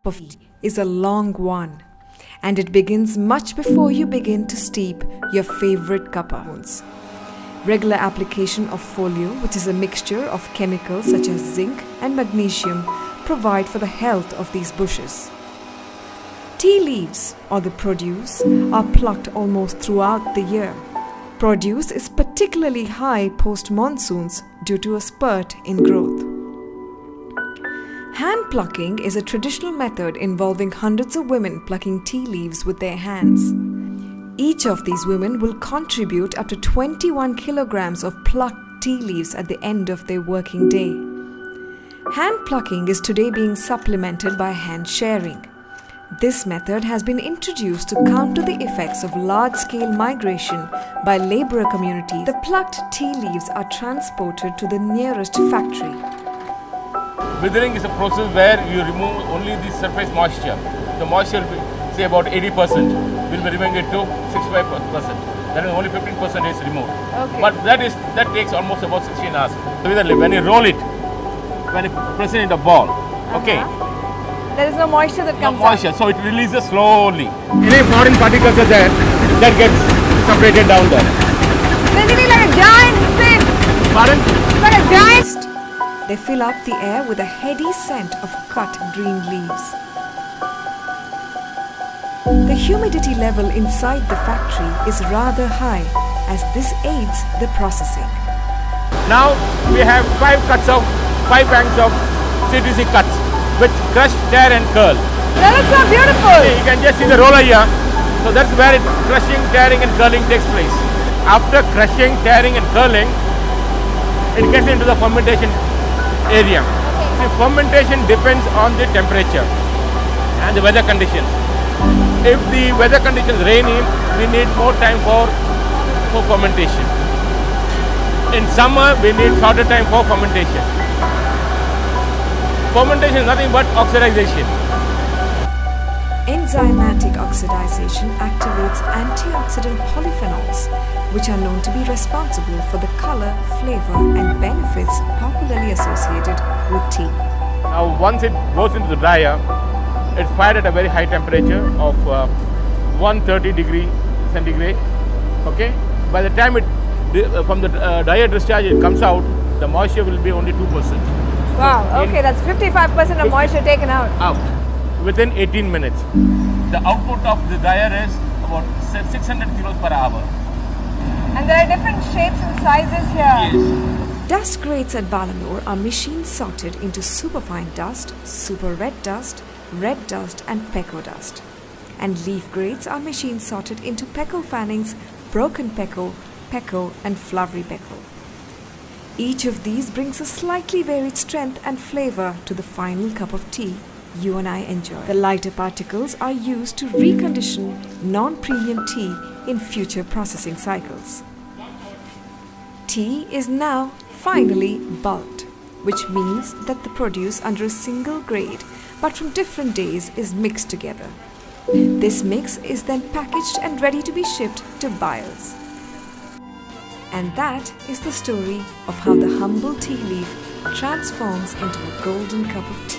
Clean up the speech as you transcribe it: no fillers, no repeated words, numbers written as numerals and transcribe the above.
of tea is a long one, and it begins much before you begin to steep your favorite cuppa bones. Regular application of folio, which is a mixture of chemicals such as zinc and magnesium, provide for the health of these bushes. Tea leaves, or the produce, are plucked almost throughout the year. Produce is particularly high post-monsoons due to a spurt in growth. Hand plucking is a traditional method involving hundreds of women plucking tea leaves with their hands. Each of these women will contribute up to 21 kilograms of plucked tea leaves at the end of their working day. Hand plucking is today being supplemented by hand sharing. This method has been introduced to counter the effects of large-scale migration by labourer communities. The plucked tea leaves are transported to the nearest factory. Withering is a process where you remove only the surface moisture. The moisture will be, say, about 80%. We'll be removing it to 65%. Then only 15% is removed. Okay. But that takes almost about 16 hours. When you roll it, when you press it in the ball, okay. There is no moisture that comes out. So it releases slowly. Any foreign particles are there, that gets separated down there. Basically like a giant sieve. Pardon? Like a giant. They fill up the air with a heady scent of cut green leaves. The humidity level inside the factory is rather high, as this aids the processing. Now we have 5 banks of CTC cuts with crush, tear and curl. That looks so beautiful. You can just see the roller here. So that's where crushing, tearing and curling takes place. After crushing, tearing and curling, it gets into the fermentation area. The fermentation depends on the temperature and the weather conditions. If the weather conditions rainy, we need more time for fermentation. In summer, we need shorter time for fermentation. Fermentation is nothing but oxidization. Enzymatic oxidization activates antioxidant polyphenols, which are known to be responsible for the color, flavor and benefits popularly associated with tea. Now once it goes into the dryer, it's fired at a very high temperature of 130 degree centigrade. Okay. By the time from the dryer discharge it comes out, the moisture will be only 2%. Wow, okay, that's 55% of moisture taken out. Within 18 minutes. The output of the dryer is about 600 kilos per hour. And there are different shapes and sizes here. Yes. Dust grades at Bangalore are machine sorted into superfine dust, super red dust and peco dust. And leaf grades are machine sorted into peco fannings, broken peco and flowery peco. Each of these brings a slightly varied strength and flavor to the final cup of tea you and I enjoy. The lighter particles are used to recondition non-premium tea in future processing cycles. Tea is now finally bulked, which means that the produce under a single grade but from different days is mixed together. This mix is then packaged and ready to be shipped to buyers. And that is the story of how the humble tea leaf transforms into a golden cup of tea.